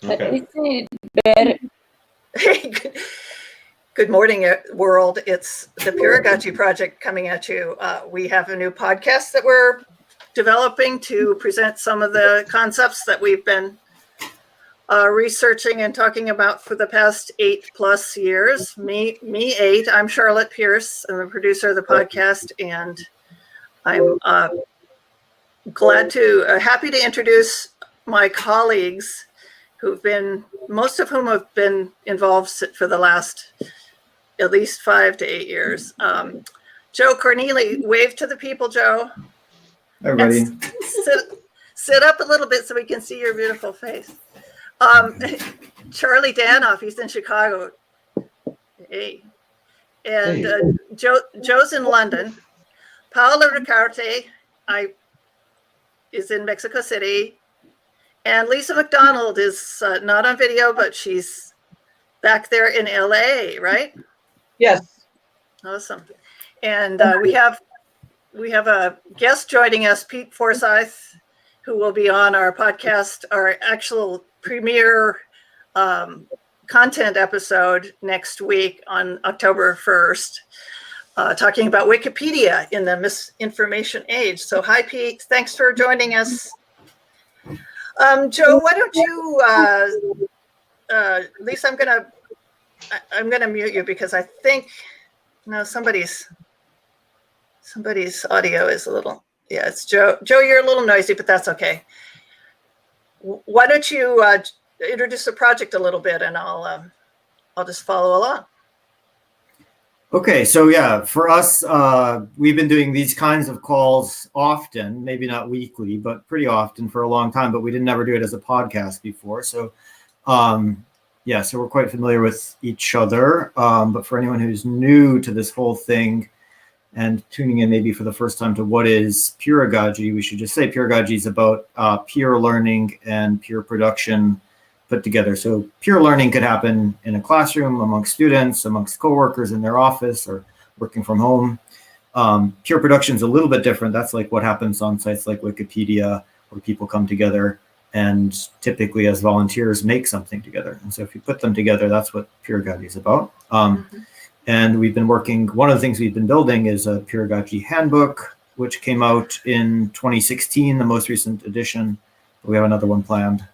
But Okay. isn't it better? Hey, good morning, world. It's the Peeragogy Project coming at you. We have a new podcast that we're developing to present some of the concepts that we've been researching and talking about for the past 8+ years. Me 8. I'm Charlotte Pierce. I'm the producer of the podcast, and I'm happy to introduce my colleagues, most of whom have been involved for the last at least 5 to 8 years. Joe Corneli, wave to the people, Joe. Everybody. Sit up a little bit so we can see your beautiful face. Charlie Danoff, he's in Chicago. Hey. And Joe's in London. Paola Ricuarte is in Mexico City. And Lisa McDonald is not on video, but she's back there in LA, right? Yes. Awesome. And we have a guest joining us, Pete Forsyth, who will be on our podcast, our actual premiere content episode next week on October 1st, talking about Wikipedia in the misinformation age. So hi, Pete. Thanks for joining us. Joe, why don't you, Lisa, I'm gonna mute you because I think somebody's audio is a little, it's Joe. Joe, you're a little noisy, but that's okay. Why don't you introduce the project a little bit, and I'll just follow along. Okay, so yeah, for us, we've been doing these kinds of calls often, maybe not weekly, but pretty often for a long time, but we didn't ever do it as a podcast before. So so we're quite familiar with each other. But for anyone who's new to this whole thing and tuning in maybe for the first time to what is peeragogy, we should just say peeragogy is about peer learning and peer production put together. So peer learning could happen in a classroom, amongst students, amongst coworkers in their office, or working from home. Peer production is a little bit different. That's like what happens on sites like Wikipedia, where people come together and typically as volunteers make something together. And so if you put them together, that's what peeragogy is about. And we've been working, one of the things we've been building is a peeragogy handbook, which came out in 2016, the most recent edition. We have another one planned.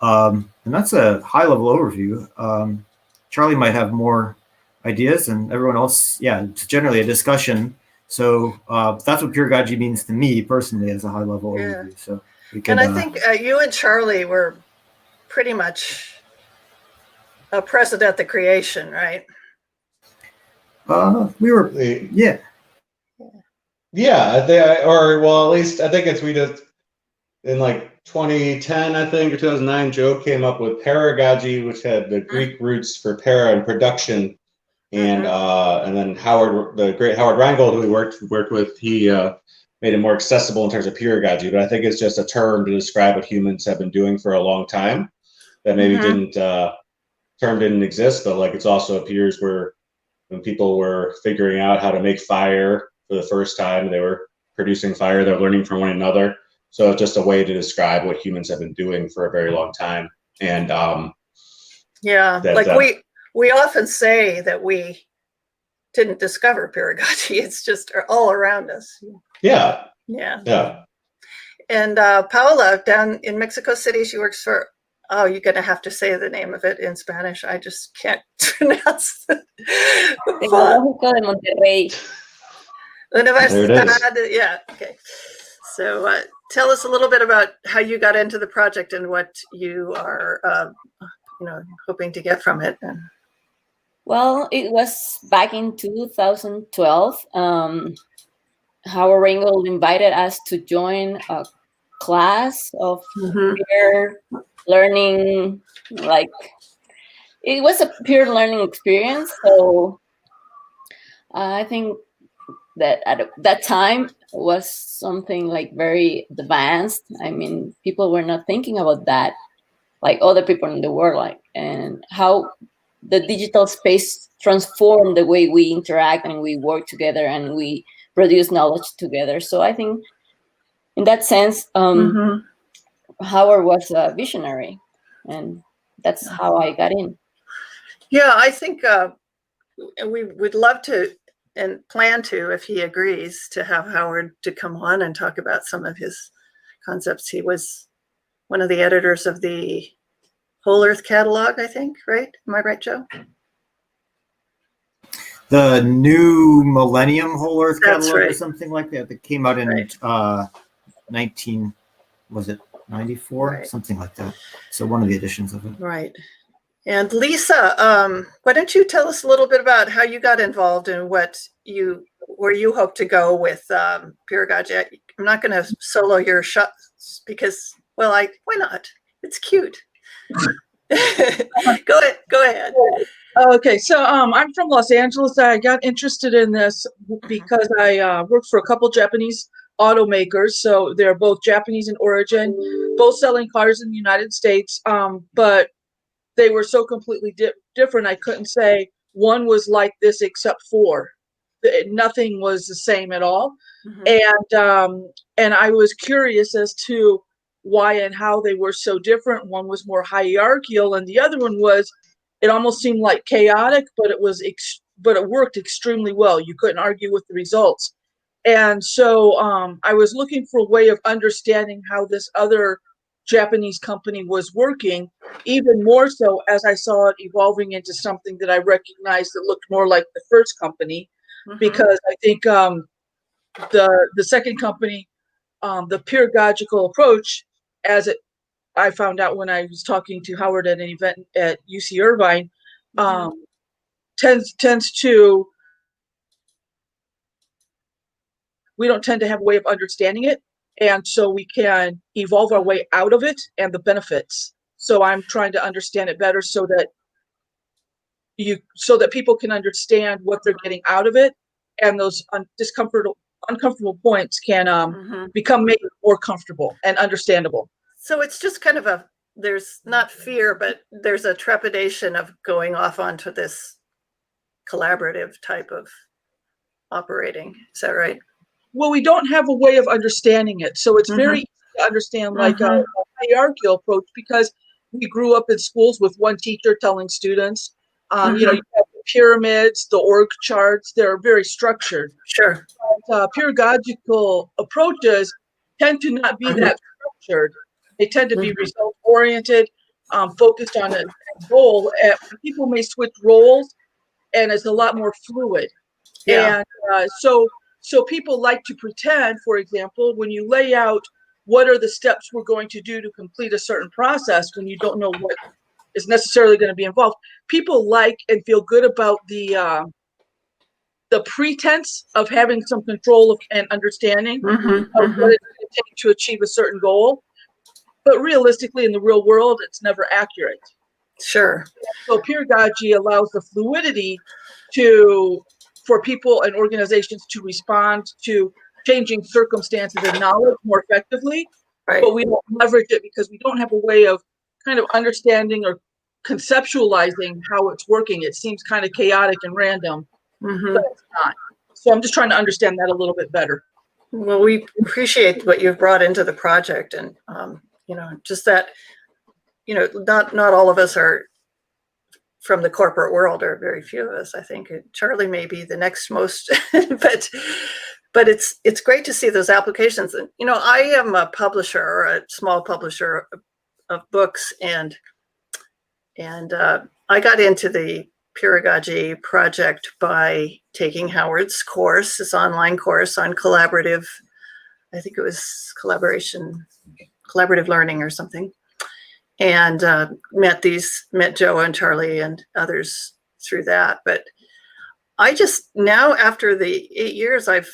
And that's a high-level overview. Charlie might have more ideas, and everyone else, it's generally a discussion. So that's what peeragogy means to me personally as a high-level overview. So we can. And I think you and Charlie were pretty much present at the creation, right? We were, Yeah, at least I think we just in like 2010, I think, or 2009, Joe came up with pedagogy, which had the Greek roots for para and production, and then the great Howard Rheingold, who we worked with, he made it more accessible in terms of peeragogy. But I think it's just a term to describe what humans have been doing for a long time that maybe term didn't exist, but like it's also appears where when people were figuring out how to make fire for the first time, they were producing fire, they're learning from one another. So it's just a way to describe what humans have been doing for a very long time. And we often say that we didn't discover peeragogy. It's just all around us. Yeah. And Paola down in Mexico City, she works for, you're going to have to say the name of it in Spanish. I just can't pronounce it. Tecnológico de Monterrey. Universidad. Yeah. Okay. So tell us a little bit about how you got into the project and what you are, hoping to get from it. Well, it was back in 2012. Howard Rheingold invited us to join a class of peer learning. Like, it was a peer learning experience. So I think that at that time was something like very advanced. I mean, people were not thinking about that, like other people in the world, like, and how the digital space transformed the way we interact and we work together and we produce knowledge together. So I think in that sense, Howard was a visionary, and that's how I got in. Yeah, I think we would love to and plan to, if he agrees, to have Howard to come on and talk about some of his concepts. He was one of the editors of the Whole Earth Catalog, I think, right? Am I right, Joe? The new Millennium Whole Earth That's Catalog or right. something like that came out in Right. 94, Right. something like that. So one of the editions of it. Right. And Lisa, why don't you tell us a little bit about how you got involved and where you hope to go with Peeragogy? I'm not going to solo your shots because, well, why not? It's cute. Go ahead. Okay, so I'm from Los Angeles. I got interested in this because I worked for a couple Japanese automakers. So they're both Japanese in origin, both selling cars in the United States. But they were so completely different. I couldn't say one was like this except for nothing was the same at all. Mm-hmm. And I was curious as to why and how they were so different. One was more hierarchical, and the other one was, it almost seemed like chaotic, but it worked extremely well. You couldn't argue with the results. And so I was looking for a way of understanding how this other Japanese company was working, even more so as I saw it evolving into something that I recognized that looked more like the first company. Mm-hmm. Because I think the second company, the pedagogical approach, I found out when I was talking to Howard at an event at UC Irvine, tends to, we don't tend to have a way of understanding it. And so we can evolve our way out of it and the benefits. So I'm trying to understand it better so that people can understand what they're getting out of it, and those uncomfortable points can become made more comfortable and understandable. So it's just kind of there's not fear, but there's a trepidation of going off onto this collaborative type of operating. Is that right? Well, we don't have a way of understanding it. So it's very easy to understand like a hierarchical approach, because we grew up in schools with one teacher telling students, you have the pyramids, the org charts, they're very structured. Sure. But, pedagogical approaches tend to not be that structured. They tend to be result oriented, focused on a goal. People may switch roles, and it's a lot more fluid. Yeah. And so people like to pretend, for example, when you lay out what are the steps we're going to do to complete a certain process, when you don't know what is necessarily going to be involved, people like and feel good about the pretense of having some control and understanding of what it's going to take to achieve a certain goal. But realistically, in the real world, it's never accurate. Sure. So pedagogy allows the fluidity for people and organizations to respond to changing circumstances and knowledge more effectively. Right. But we don't leverage it because we don't have a way of kind of understanding or conceptualizing how it's working. It seems kind of chaotic and random, but it's not. So I'm just trying to understand that a little bit better. Well, we appreciate what you've brought into the project, and just that, not all of us are from the corporate world, or very few of us. I think Charlie may be the next most, but it's great to see those applications. And I am a publisher, or a small publisher of books, and I got into the Peeragogy Project by taking Howard's course, this online course on collaborative, I think it was collaborative learning or something, and met Joe and Charlie and others through that. But I just now, after the 8 years, I've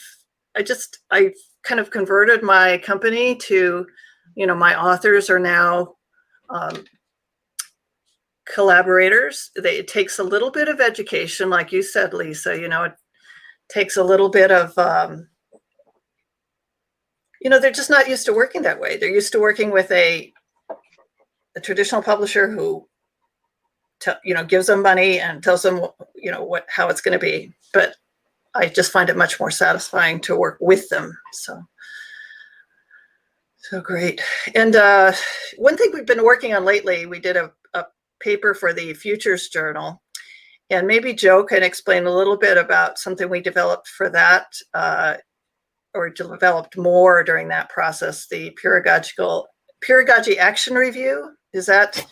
kind of converted my company to, my authors are now collaborators. It takes a little bit of education, like you said, Lisa. It takes a little bit of they're just not used to working that way. They're used to working with a traditional publisher who gives them money and tells them how it's going to be. But I just find it much more satisfying to work with them. So great. And one thing we've been working on lately, we did a paper for the Futures Journal. And maybe Joe can explain a little bit about something we developed for that, or developed more during that process, the Peeragogy Action Review. Is that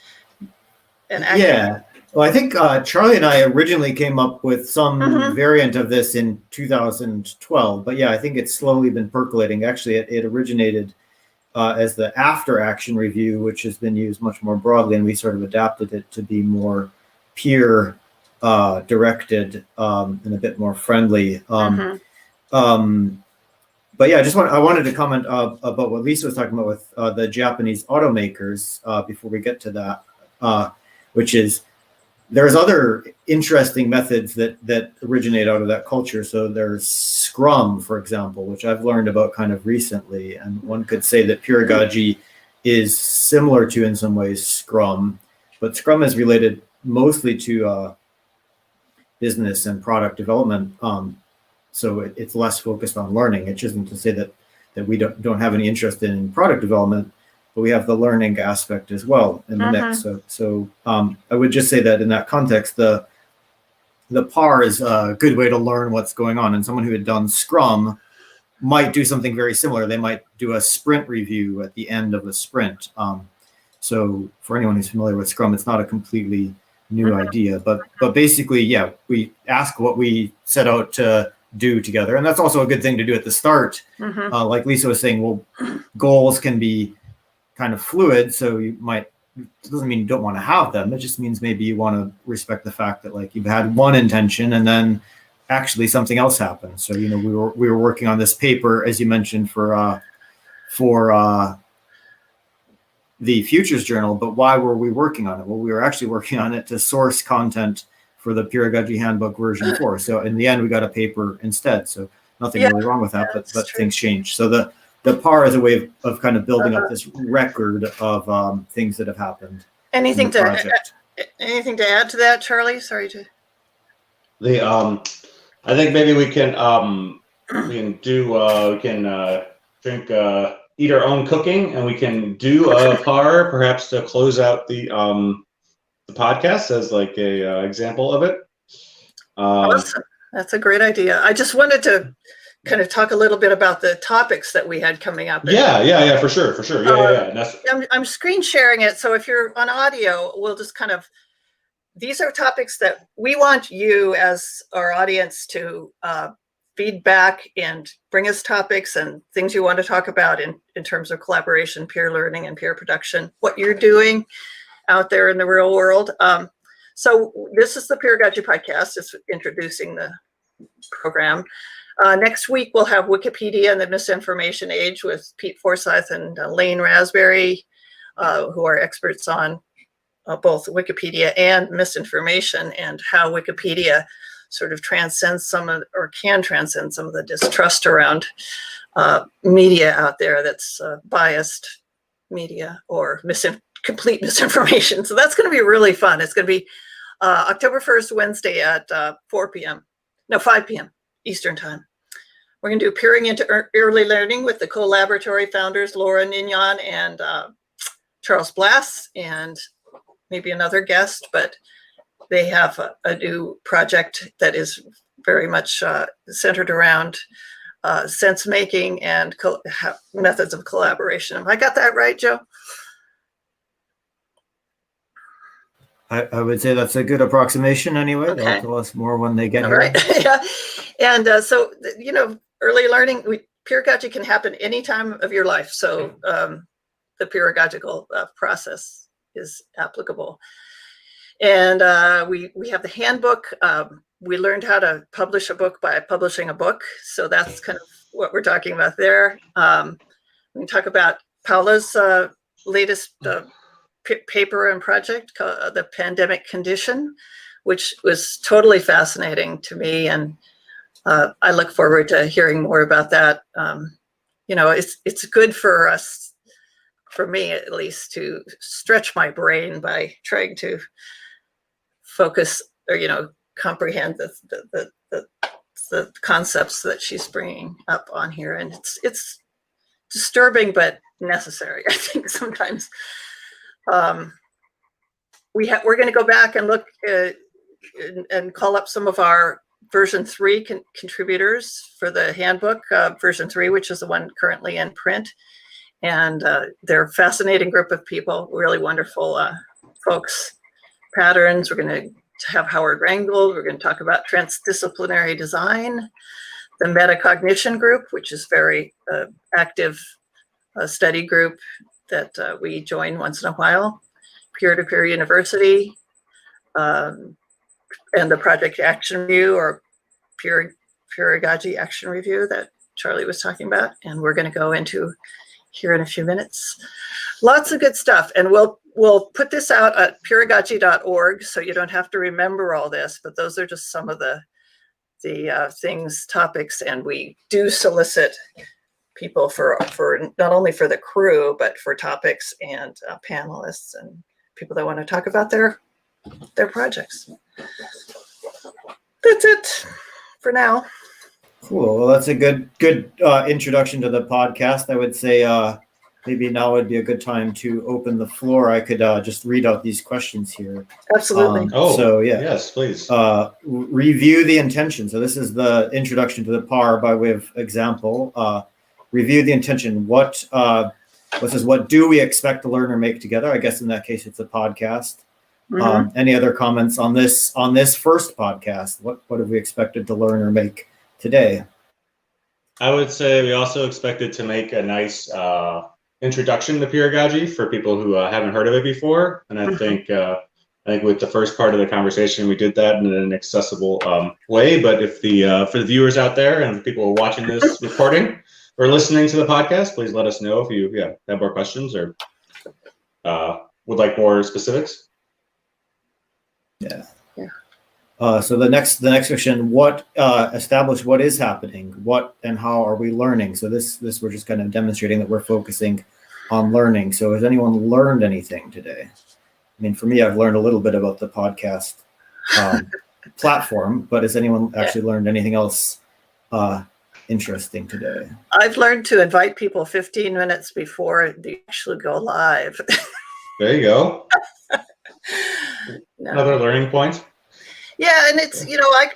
an action? Yeah. Well, I think Charlie and I originally came up with some variant of this in 2012, but yeah, I think it's slowly been percolating. Actually, it originated as the After Action Review, which has been used much more broadly, and we sort of adapted it to be more peer directed and a bit more friendly. But yeah, I wanted to comment about what Lisa was talking about with the Japanese automakers before we get to that, which is there's other interesting methods that originate out of that culture. So there's Scrum, for example, which I've learned about kind of recently, and one could say that Peeragogy is similar to, in some ways, Scrum, but Scrum is related mostly to business and product development. So it's less focused on learning. It isn't to say that we don't have any interest in product development, but we have the learning aspect as well in the mix. So I would just say that in that context, the PAR is a good way to learn what's going on. And someone who had done Scrum might do something very similar. They might do a sprint review at the end of a sprint. So for anyone who's familiar with Scrum, it's not a completely new idea, but basically, yeah, we ask what we set out to do together, and that's also a good thing to do at the start. Like Lisa was saying, well, goals can be kind of fluid, so it doesn't mean you don't want to have them. It just means maybe you want to respect the fact that like you've had one intention and then actually something else happened. So we were working on this paper, as you mentioned, for the Futures Journal, but why were we working on it? Well, we were actually working on it to source content for the Peeragogy Handbook version 4. So in the end, we got a paper instead. So nothing really wrong with that, but things change. So the PAR is a way of kind of building up this record of things that have happened. Anything to add to that, Charlie? Sorry to. I think maybe we can drink eat our own cooking, and we can do a PAR perhaps to close out the podcast as like a example of it. Awesome. That's a great idea. I just wanted to kind of talk a little bit about the topics that we had coming up. Yeah, for sure. Yeah. I'm screen sharing it, so if you're on audio, we'll just kind of, these are topics that we want you as our audience to feedback and bring us topics and things you want to talk about in terms of collaboration, peer learning, and peer production, what you're doing out there in the real world. So this is the Peeragogy Podcast. It's introducing the program. Next week, we'll have Wikipedia and the Misinformation Age with Pete Forsyth and Lane Raspberry, who are experts on both Wikipedia and misinformation, and how Wikipedia sort of can transcend some of the distrust around media out there that's biased media or complete misinformation. So that's going to be really fun. It's going to be October 1st, Wednesday at 5 p.m. Eastern Time. We're going to do Peering into Early Learning with the co-laboratory founders, Laura Nignon and Charles Blass, and maybe another guest, but they have a new project that is very much centered around sense making and methods of collaboration. Have I got that right, Joe? I would say that's a good approximation anyway. Okay. They'll tell us more when they get here. Right. Yeah. And so, early learning, pedagogy can happen any time of your life. So the pedagogical process is applicable. And we have the handbook. We learned how to publish a book by publishing a book. So that's kind of what we're talking about there. We can talk about Paola's latest paper and project called The Pandemic Condition, which was totally fascinating to me. And I look forward to hearing more about that. It's good for us, for me at least, to stretch my brain by trying to focus or comprehend the concepts that she's bringing up on here, and it's disturbing but necessary, I think, sometimes. we're going to go back and look and call up some of our version 3 contributors for the handbook, version 3, which is the one currently in print. And they're a fascinating group of people, really wonderful folks. Patterns. We're going to have Howard Rangel. We're going to talk about transdisciplinary design, the metacognition group, which is very active study group that we join once in a while, peer-to-peer university, and the project action review, or Peeragogy action review that Charlie was talking about. And we're going to go into here in a few minutes. Lots of good stuff. And we'll put this out at peeragogy.org, so you don't have to remember all this, but those are just some of the topics, and we do solicit people for not only for the crew, but for topics and panelists and people that want to talk about their projects. That's it for now. Cool. Well, that's a good introduction to the podcast. I would say maybe now would be a good time to open the floor. I could just read out these questions here. Absolutely. So yeah. Yes, please. Review the intention. So this is the introduction to the PAR by way of example. Review the intention. What do we expect to learn or make together? I guess in that case, it's a podcast. Mm-hmm. Any other comments on this first podcast? What have we expected to learn or make today? I would say we also expected to make a nice introduction to peeragogy for people who haven't heard of it before. And I think with the first part of the conversation, we did that in an accessible way. But if for the viewers out there and the people who are watching this recording or listening to the podcast, please let us know if you have more questions or would like more specifics. Yeah. So the next question, establish what is happening, what and how are we learning? So this we're just kind of demonstrating that we're focusing on learning. So has anyone learned anything today? I mean, for me, I've learned a little bit about the podcast platform, but has anyone actually learned anything else interesting today? I've learned to invite people 15 minutes before they actually go live. There you go. No. Another learning point. Yeah, and it's,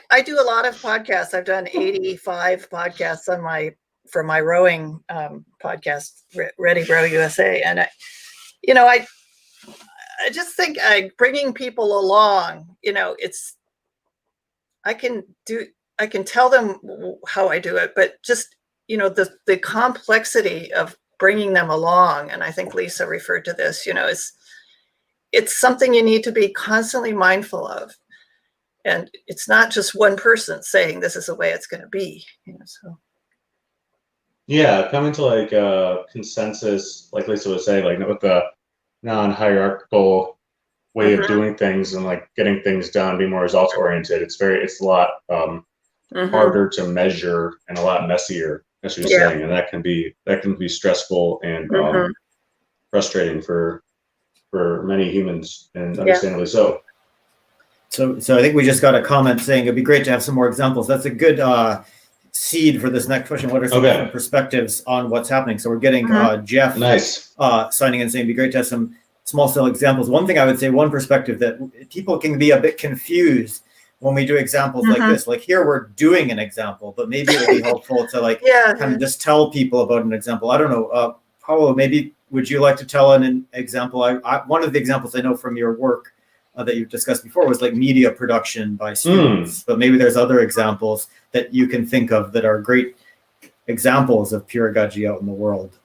I do a lot of podcasts. I've done 85 podcasts for my rowing podcast, Ready Row USA, and I just think bringing people along. I can tell them how I do it, but just the complexity of bringing them along, and I think Lisa referred to this. It's something you need to be constantly mindful of. And it's not just one person saying this is the way it's going to be. So. Yeah, coming to like a consensus, like Lisa was saying, like with the non-hierarchical way of doing things and like getting things done, be more results oriented. It's a lot harder to measure and a lot messier, as you're saying, and that can be stressful and frustrating for many humans, and understandably so. So I think we just got a comment saying it'd be great to have some more examples. That's a good seed for this next question. What are some different perspectives on what's happening? So we're getting Jeff signing in saying it'd be great to have some small scale examples. One thing I would say, one perspective that people can be a bit confused when we do examples like this. Like here we're doing an example, but maybe it would be helpful to kind of just tell people about an example. I don't know, Paola, maybe would you like to tell an example? One of the examples I know from your work that you've discussed before was like media production by students, but maybe there's other examples that you can think of that are great examples of peeragogy out in the world.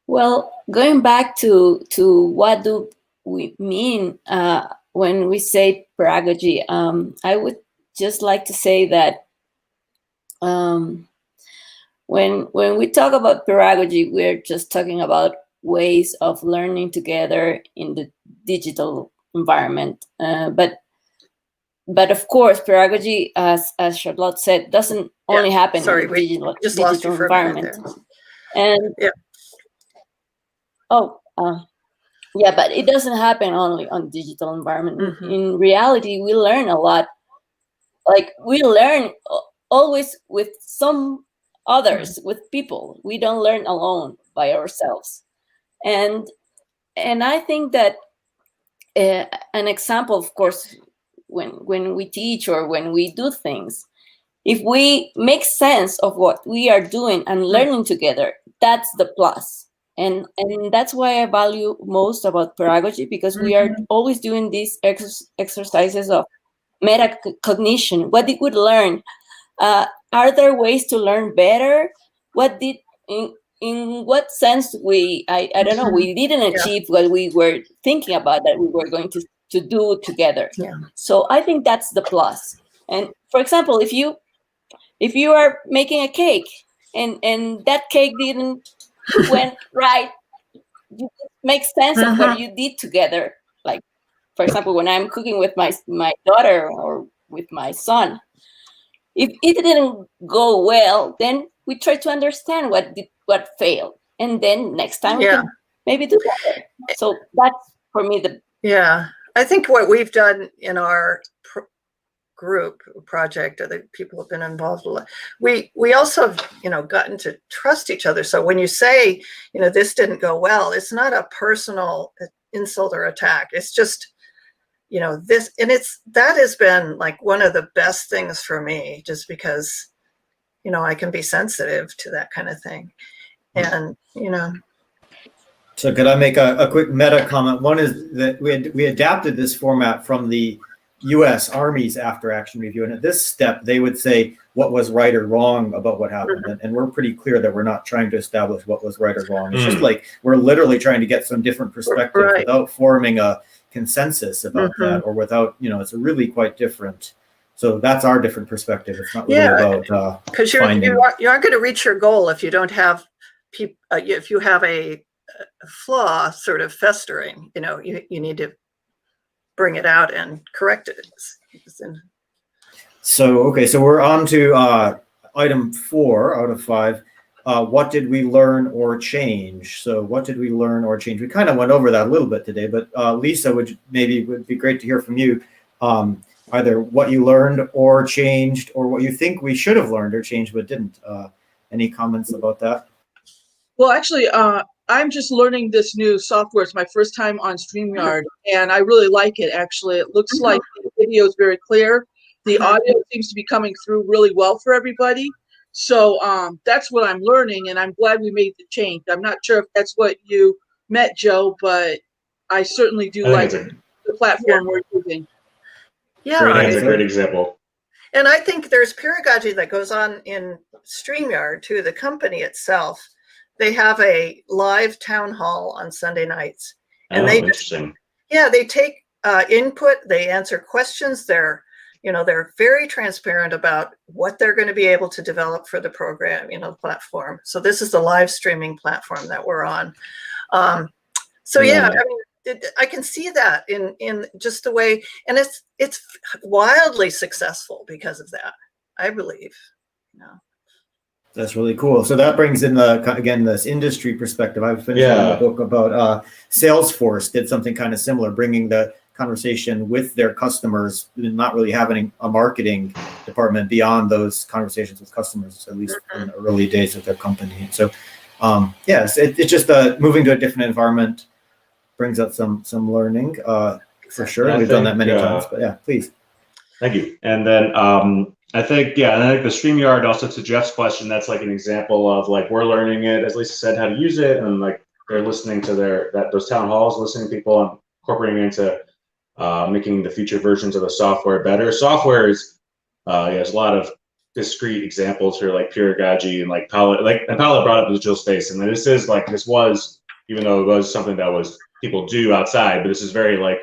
Well, going back to what do we mean when we say pedagogy, I would just like to say that when we talk about pedagogy, we're just talking about ways of learning together in the digital environment. But of course, pedagogy, as Charlotte said, doesn't only happen in the digital environment. And but it doesn't happen only on digital environment. In reality, we learn a lot. Like we learn always with some others, with people. We don't learn alone by ourselves. And I think that an example, of course, when we teach or when we do things, if we make sense of what we are doing and learning together, that's the plus. And that's why I value most about pedagogy, because we are always doing these exercises of metacognition. What did we learn? Are there ways to learn better? What did in what sense I don't know, we didn't achieve what we were thinking about that we were going to do together. So I think that's the plus. And for example, if you are making a cake and that cake didn't went right, you make sense of what you did together. Like, for example, when I'm cooking with my daughter or with my son, if it didn't go well, then we try to understand what failed, and then next time we can maybe do better. So that's for me I think what we've done in our group project, or the people have been involved a lot, we also have, gotten to trust each other. So when you say, this didn't go well, it's not a personal insult or attack. It's just, this, and that has been like one of the best things for me, just because, I can be sensitive to that kind of thing. And, So could I make a quick meta comment? One is that we adapted this format from the U.S. Army's after action review. And at this step, they would say what was right or wrong about what happened. And we're pretty clear that we're not trying to establish what was right or wrong. It's just like we're literally trying to get some different perspectives without forming a consensus about that, or without, it's really quite different. So that's our different perspective. It's not really about because you aren't going to reach your goal if you don't have people. If you have a flaw sort of festering, you need to bring it out and correct it. So we're on to item 4 out of 5. What did we learn or change? So what did we learn or change? We kind of went over that a little bit today, but Lisa, would be great to hear from you. Either what you learned or changed, or what you think we should have learned or changed but didn't. Any comments about that? Well, actually, I'm just learning this new software. It's my first time on Streamyard, and I really like it, actually. It looks like the video is very clear. The audio seems to be coming through really well for everybody. So that's what I'm learning, and I'm glad we made the change. I'm not sure if that's what you meant, Joe, but I certainly do like the platform we're using. Yeah, it's a great example. And I think there's pedagogy that goes on in Streamyard too. The company itself, they have a live town hall on Sunday nights, and they take input, they answer questions. They're very transparent about what they're going to be able to develop for the program, platform. So this is the live streaming platform that we're on. I can see that in just the way, and it's wildly successful because of that, I believe. That's really cool. So that brings in this industry perspective. I've finished a book about Salesforce did something kind of similar, bringing the conversation with their customers, not really having a marketing department beyond those conversations with customers, at least in the early days of their company. So it's just moving to a different environment brings up some learning for sure. We've done that many times, but please. Thank you. And then I think the StreamYard, also to Jeff's question, that's like an example of like we're learning it, as Lisa said, how to use it, and like they're listening to those town halls, listening to people, and incorporating into making the future versions of the software better. Software is there's a lot of discrete examples here, like Peeragogy and like Paola brought up the digital space, and this was, even though it was something that was people do outside, but this is very like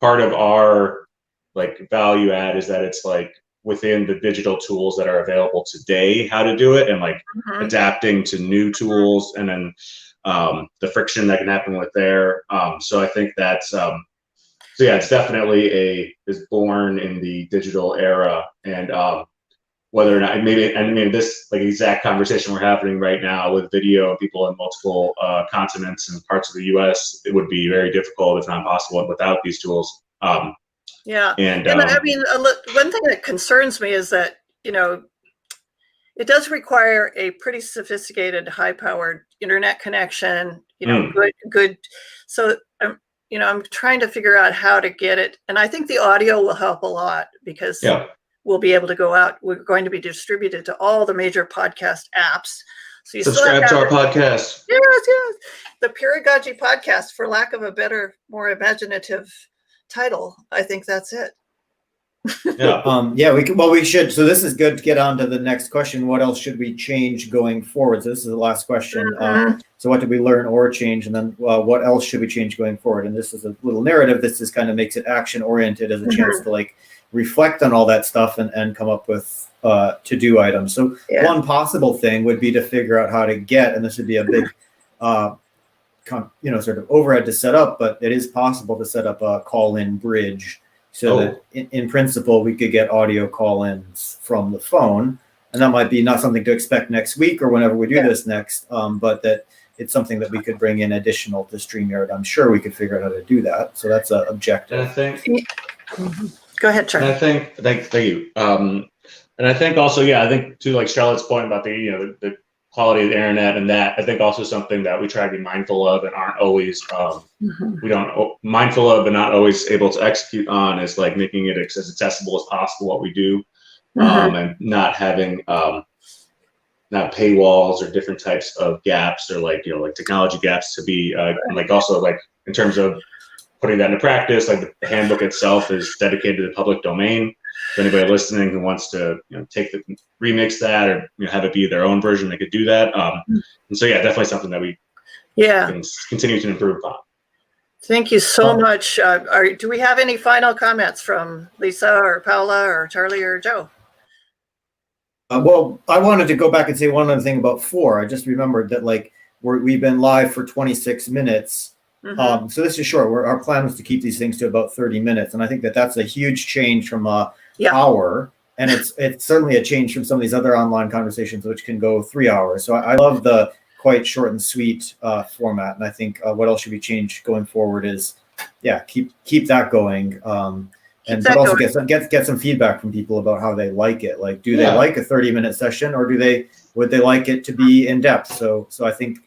part of our like value add is that it's like within the digital tools that are available today, how to do it, and like adapting to new tools, and then the friction that can happen with there. So I think that's it's definitely is born in the digital era, and whether or not maybe this like exact conversation we're having right now with video and people in multiple continents and parts of the U.S., it would be very difficult, if not impossible, without these tools. And I mean, one thing that concerns me is that it does require a pretty sophisticated, high-powered internet connection. Good. So I'm trying to figure out how to get it. And I think the audio will help a lot because we'll be able to go out. We're going to be distributed to all the major podcast apps. So you subscribe to our podcast. Yes. The Peeragogy Podcast, for lack of a better, more imaginative title. I think that's it. We should. So this is good to get on to the next question. What else should we change going forward? So this is the last question. So what did we learn or change? And then what else should we change going forward? And this is a little narrative. This just kind of makes it action oriented as a chance to like reflect on all that stuff and come up with to-do items. So one possible thing would be to figure out how to get, and this would be a big, sort of overhead to set up, but it is possible to set up a call-in bridge so that in principle, we could get audio call-ins from the phone. And that might be not something to expect next week or whenever we do this next, but that it's something that we could bring in additional to StreamYard. I'm sure we could figure out how to do that. So that's an objective. And I think. Go ahead, Charlie. And I think, thank you. And I think also, I think to like Charlotte's point about the quality of the internet and that, I think also something that we try to be mindful of and aren't always, mindful of and not always able to execute on is like making it as accessible as possible what we do, and not having, not paywalls or different types of gaps or like technology gaps to be, and like also like in terms of putting that into practice, like the handbook itself is dedicated to the public domain. For anybody listening who wants to remix that or have it be their own version, they could do that. And so definitely something that we can continue to improve upon. Thank you so much. Do we have any final comments from Lisa or Paola or Charlie or Joe? Well, I wanted to go back and say one other thing about 4. I just remembered that we've been live for 26 minutes. So this is short. Our plan was to keep these things to about 30 minutes. And I think that's a huge change from hour. And it's certainly a change from some of these other online conversations, which can go 3 hours. So I love the quite short and sweet format. And I think what else should we change going forward is, keep that going. But also get some feedback from people about how they like it. Like, do they like a 30-minute session, or would they like it to be in depth? So I think,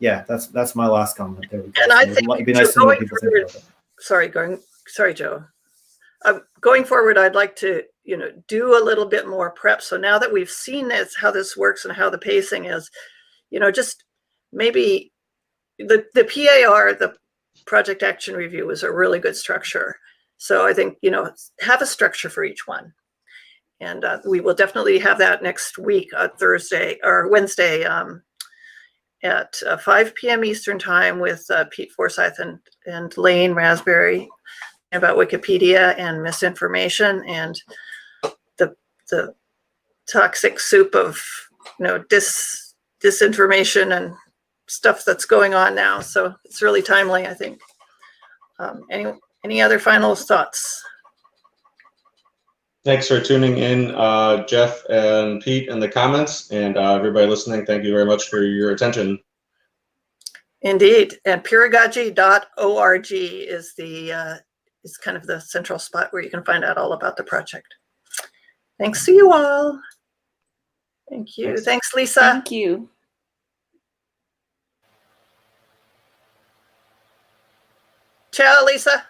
that's my last comment. There we go. And I think it'd be nice to know what people think about it. Sorry, Joe. Going forward, I'd like to, do a little bit more prep. So now that we've seen how this works and how the pacing is, just maybe the PAR, the Project Action Review, is a really good structure. So I think, have a structure for each one. And we will definitely have that next week, Thursday or Wednesday at 5 p.m. Eastern time with Pete Forsyth and Lane Raspberry about Wikipedia and misinformation and the toxic soup of disinformation and stuff that's going on now. So it's really timely, I think. Any other final thoughts? Thanks for tuning in, Jeff and Pete, in the comments, and everybody listening. Thank you very much for your attention. Indeed, and peeragogy.org is kind of the central spot where you can find out all about the project. Thanks to you all. Thank you. Thanks, Lisa. Thank you. Ciao, Lisa.